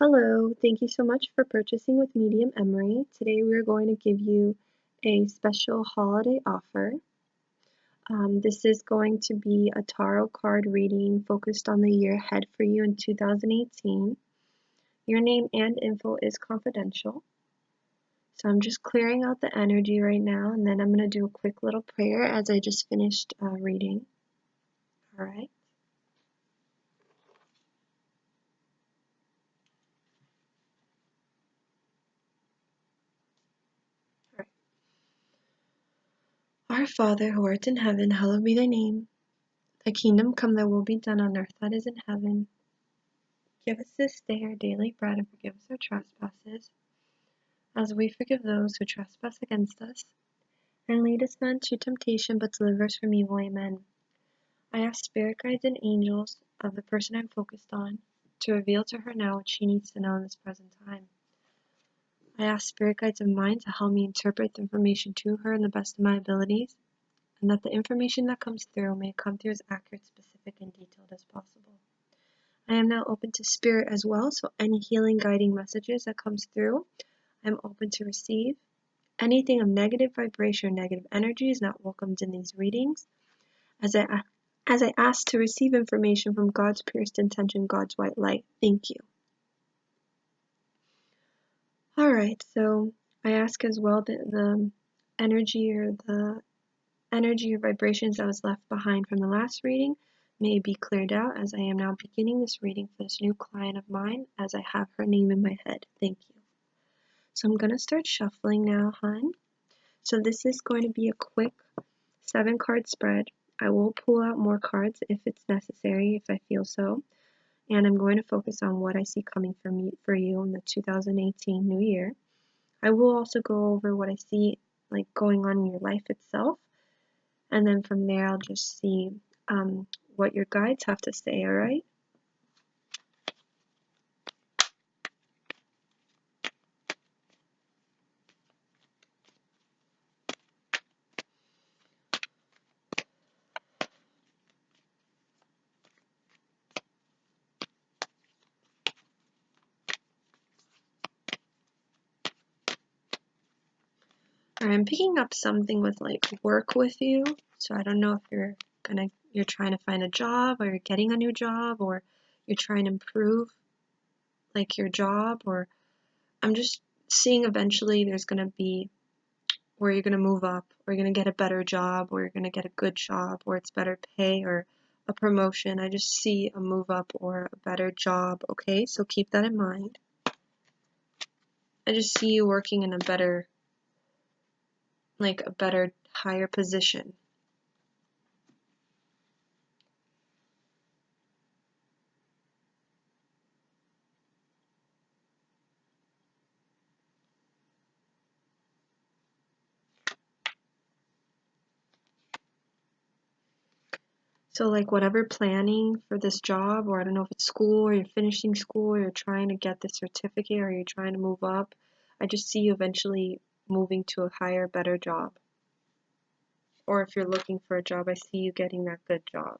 Hello, thank you so much for purchasing with Medium Emary. Today we are going to give you a special holiday offer. This is going to be a tarot card reading focused on the year ahead for you in 2018. Your name and info is confidential. So I'm just clearing out the energy right now, and then I'm going to do a quick little prayer as I just finished reading. All right. Our Father, who art in heaven, hallowed be thy name. Thy kingdom come, thy will be done on earth as it is in heaven. Give us this day our daily bread, and forgive us our trespasses, as we forgive those who trespass against us. And lead us not into temptation, but deliver us from evil. Amen. I ask spirit guides and angels of the person I'm focused on to reveal to her now what she needs to know in this present time. I ask spirit guides of mine to help me interpret the information to her in the best of my abilities, and that the information that comes through may come through as accurate, specific, and detailed as possible. I am now open to spirit as well, so any healing guiding messages that comes through, I'm open to receive. Anything of negative vibration or negative energy is not welcomed in these readings, as I ask to receive information from God's purest intention, God's white light. Thank you. Alright, so I ask as well that the energy or vibrations that was left behind from the last reading may be cleared out, as I am now beginning this reading for this new client of mine, as I have her name in my head. Thank you. So I'm going to start shuffling now, hon. So this is going to be a quick 7-card spread. I will pull out more cards if it's necessary, if I feel so. And I'm going to focus on what I see coming for you in the 2018 new year. I will also go over what I see going on in your life itself. And then from there, I'll just see what your guides have to say, all right? I'm picking up something with work with you. So I don't know if you're trying to find a job, or you're getting a new job, or you're trying to improve your job, or I'm just seeing eventually there's going to be where you're going to move up, or you're going to get a better job, or you're going to get a good job, or it's better pay, or a promotion. I just see a move up or a better job, okay? So keep that in mind. I just see you working in a better, higher position. So whatever planning for this job, or I don't know if it's school, or you're finishing school, or you're trying to get the certificate, or you're trying to move up, I just see you eventually moving to a higher, better job. Or if you're looking for a job, I see you getting that good job.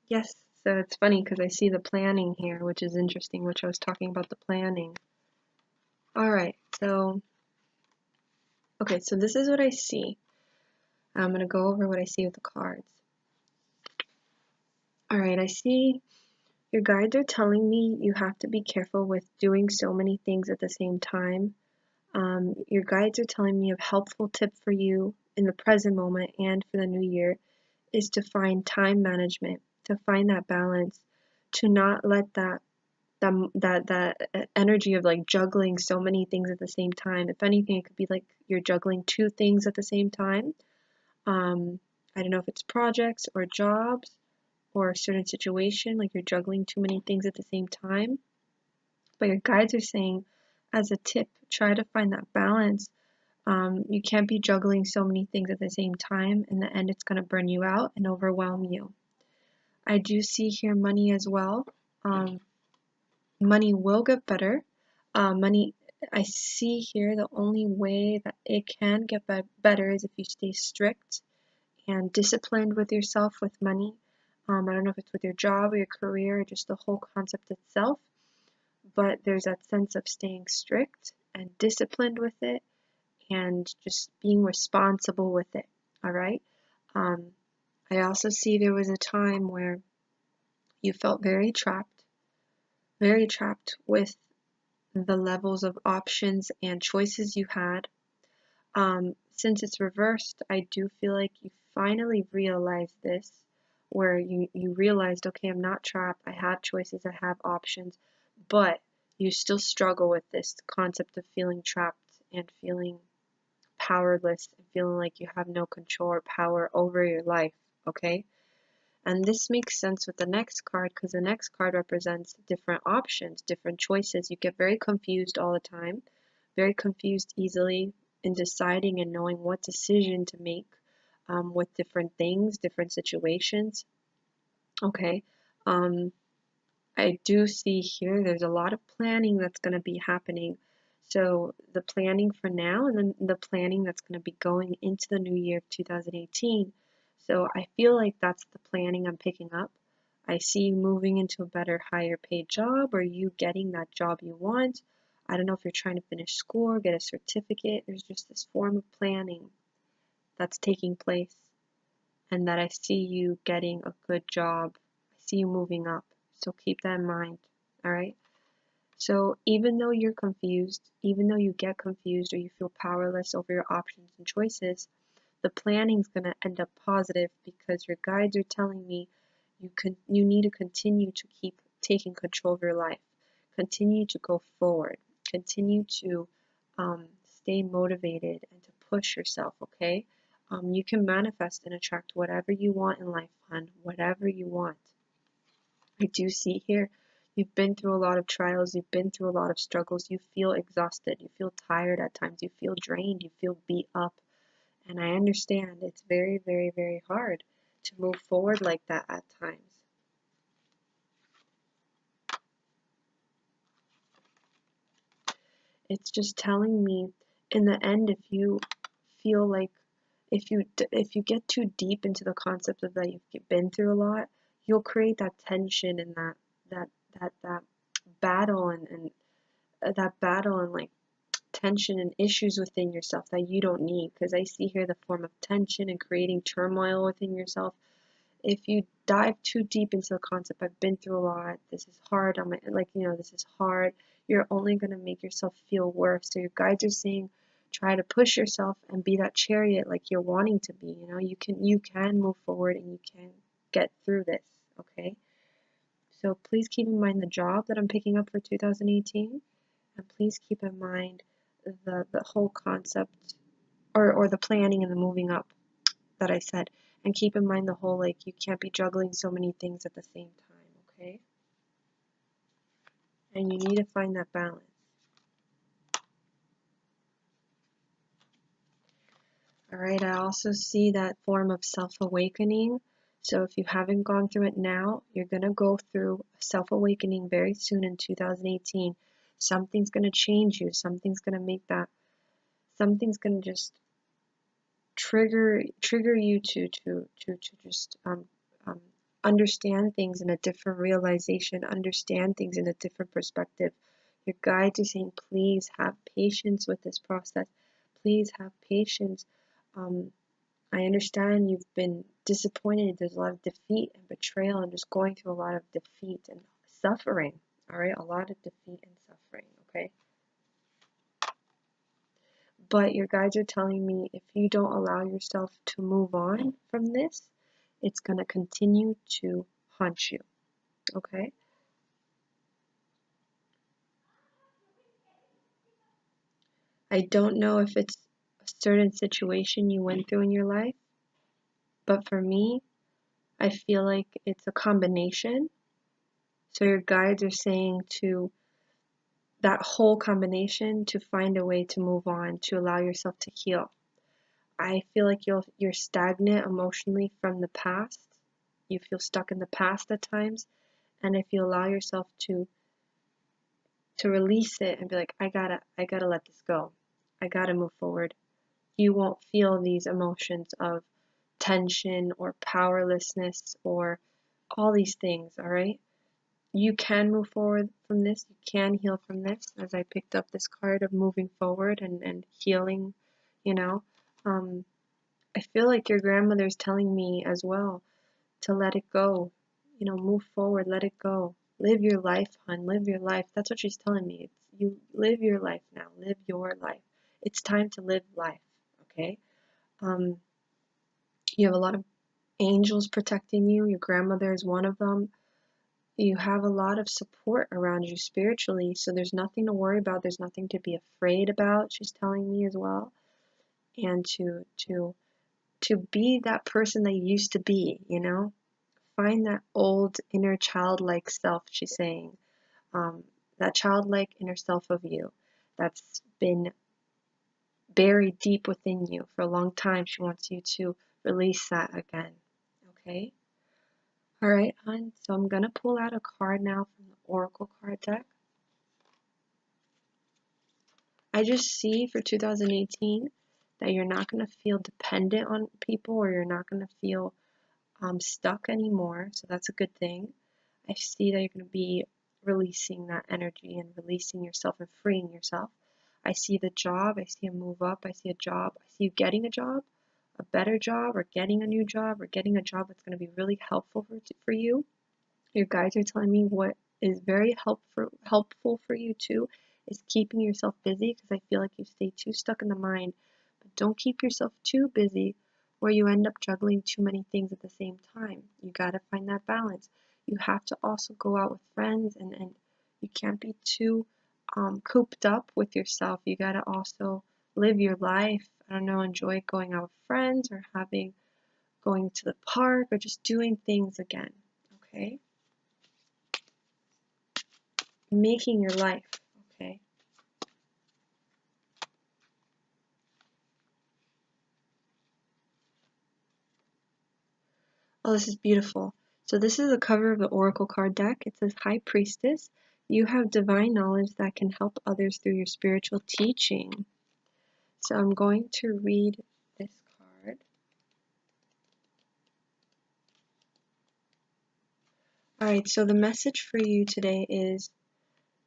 Yes, so it's funny because I see the planning here, which is interesting, which I was talking about the planning. Alright, so this is what I see. I'm going to go over what I see with the cards. Alright, I see your guides are telling me you have to be careful with doing so many things at the same time. Your guides are telling me a helpful tip for you in the present moment and for the new year is to find time management, to find that balance, to not let that energy of juggling so many things at the same time. If anything, it could be you're juggling 2 things at the same time. I don't know if it's projects or jobs or a certain situation, you're juggling too many things at the same time. But your guides are saying, as a tip, try to find that balance. You can't be juggling so many things at the same time. In the end, it's going to burn you out and overwhelm you. I do see here money as well. Money will get better. Money I see here the only way that it can get better is if you stay strict and disciplined with yourself with money. I don't know if it's with your job or your career or just the whole concept itself, but there's that sense of staying strict and disciplined with it and just being responsible with it. All right. Um, I also see there was a time where you felt very trapped with the levels of options and choices you had. Since it's reversed, I do feel like you finally realized this, where you realized, okay, I'm not trapped, I have choices, I have options, but you still struggle with this concept of feeling trapped and feeling powerless and feeling like you have no control or power over your life, okay? And this makes sense with the next card because the next card represents different options, different choices. You get very confused all the time, very confused easily in deciding and knowing what decision to make with different things, different situations. Okay. Um, I do see here there's a lot of planning that's going to be happening. So the planning for now and then the planning that's going to be going into the new year 2018. So I feel like that's the planning I'm picking up. I see you moving into a better, higher paid job or you getting that job you want. I don't know if you're trying to finish school or get a certificate. There's just this form of planning that's taking place and that I see you getting a good job. I see you moving up. So keep that in mind. All right. So even though you're confused, even though you get confused or you feel powerless over your options and choices, the planning is going to end up positive because your guides are telling me you need to continue to keep taking control of your life. Continue to go forward. Continue to stay motivated and to push yourself, okay? You can manifest and attract whatever you want in life, hon, whatever you want. I do see here you've been through a lot of trials, you've been through a lot of struggles, you feel exhausted, you feel tired at times, you feel drained, you feel beat up. And I understand it's very, very, very hard to move forward like that at times. It's just telling me in the end, if you feel like if you get too deep into the concept of that you've been through a lot, you'll create that tension and that battle and that battle and like tension and issues within yourself that you don't need, because I see here the form of tension and creating turmoil within yourself. If you dive too deep into the concept, I've been through a lot, this is hard on my, like, this is hard, you're only going to make yourself feel worse. So your guides are saying try to push yourself and be that chariot like you're wanting to be. You can move forward and you can get through this, okay? So please keep in mind the job that I'm picking up for 2018, and please keep in mind the whole concept or the planning and the moving up that I said. And keep in mind the whole, like, you can't be juggling so many things at the same time, okay? And you need to find that balance. All right, I also see that form of self-awakening. So if you haven't gone through it now, you're going to go through self-awakening very soon in 2018. Something's going to change you. Something's going to just trigger you to just um, understand things in a different realization, understand things in a different perspective. Your guides are saying, please have patience with this process. Please have patience. I understand you've been disappointed. There's a lot of defeat and betrayal and just going through a lot of defeat and suffering. All right, a lot of defeat and suffering. Okay. But your guides are telling me if you don't allow yourself to move on from this, it's going to continue to haunt you. Okay? I don't know if it's a certain situation you went through in your life, but for me, I feel like it's a combination. So your guides are saying to that whole combination to find a way to move on, to allow yourself to heal. I feel like you're stagnant emotionally from the past. You feel stuck in the past at times, and if you allow yourself to to release it and be like, I gotta let this go. I gotta move forward. You won't feel these emotions of tension or powerlessness or all these things, all right? You can move forward from this. You can heal from this. As I picked up this card of moving forward and healing, you know, I feel like your grandmother's telling me as well to let it go. You know, move forward, let it go. Live your life, hon. Live your life. That's what she's telling me. It's, you live your life now. Live your life. It's time to live life, okay? Um, you have a lot of angels protecting you. Your grandmother is one of them. You have a lot of support around you spiritually, so there's nothing to worry about. There's nothing to be afraid about, she's telling me as well. And to be that person that you used to be, you know? Find that old inner childlike self, she's saying. That childlike inner self of you that's been buried deep within you for a long time. She wants you to release that again. Okay? Alright, hon. So I'm gonna pull out a card now from the Oracle card deck. I just see for 2018 that you're not going to feel dependent on people, or you're not going to feel stuck anymore. So that's a good thing. I see that you're going to be releasing that energy and releasing yourself and freeing yourself. I see the job. I see a move up. I see a job. I see you getting a job, a better job, or getting a new job, or getting a job that's going to be really helpful for you. Your guides are telling me what is very helpful for you too is keeping yourself busy, because I feel like you stay too stuck in the mind. But don't keep yourself too busy where you end up juggling too many things at the same time. You got to find that balance. You have to also go out with friends, and you can't be too cooped up with yourself. You got to also live your life. I don't know, enjoy going out with friends, or going to the park, or just doing things again. Okay? Making your life, okay? Oh, this is beautiful. So this is the cover of the Oracle card deck. It says, High Priestess, you have divine knowledge that can help others through your spiritual teaching. So I'm going to read this card. Alright, so the message for you today is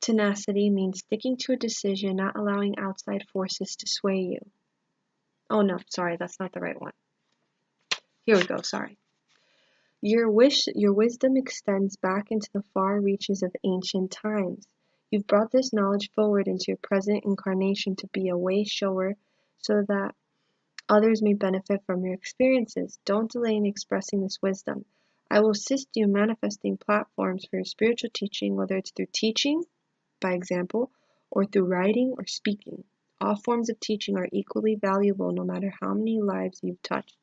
tenacity means sticking to a decision, not allowing outside forces to sway you. Oh no, sorry, that's not the right one. Here we go, sorry. Your wisdom extends back into the far reaches of ancient times. You've brought this knowledge forward into your present incarnation to be a way shower so that others may benefit from your experiences. Don't delay in expressing this wisdom. I will assist you in manifesting platforms for your spiritual teaching, whether it's through teaching, by example, or through writing or speaking. All forms of teaching are equally valuable no matter how many lives you've touched.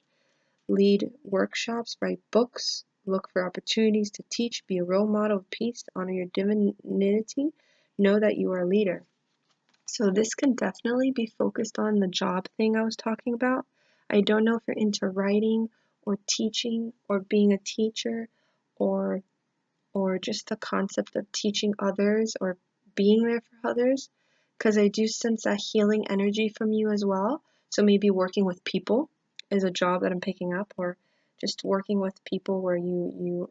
Lead workshops, write books, look for opportunities to teach, be a role model of peace, honor your divinity, know that you are a leader. So this can definitely be focused on the job thing I was talking about. I don't know if you're into writing or teaching or being a teacher, or just the concept of teaching others or being there for others, because I do sense that healing energy from you as well. So maybe working with people is a job that I'm picking up, or just working with people where you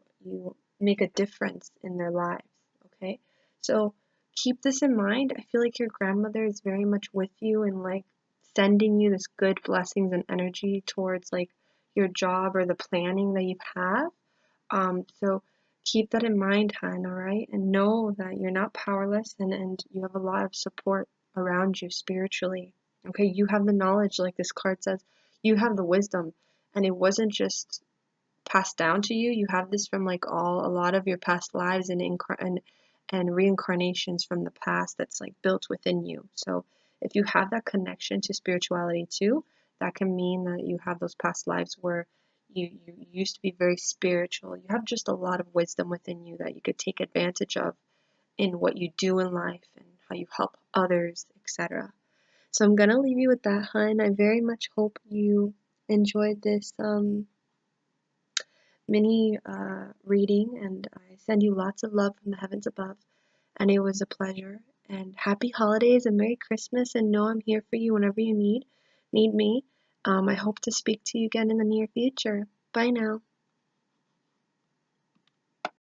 make a difference in their lives. Okay, so keep this in mind. I feel like your grandmother is very much with you and like sending you this good blessings and energy towards like your job or the planning that you have. So keep that in mind, hon, all right? And know that you're not powerless, and you have a lot of support around you spiritually. Okay, you have the knowledge, like this card says, you have the wisdom, and it wasn't just passed down to you. You have this from like a lot of your past lives and reincarnations from the past that's like built within you. So if you have that connection to spirituality too, that can mean that you have those past lives where you used to be very spiritual. You have just a lot of wisdom within you that you could take advantage of in what you do in life and how you help others, etc. So I'm gonna leave you with that, hun. I very much hope you enjoyed this mini reading, and I send you lots of love from the heavens above. And it was a pleasure. And happy holidays and Merry Christmas, and know I'm here for you whenever you need me. I hope to speak to you again in the near future. Bye now.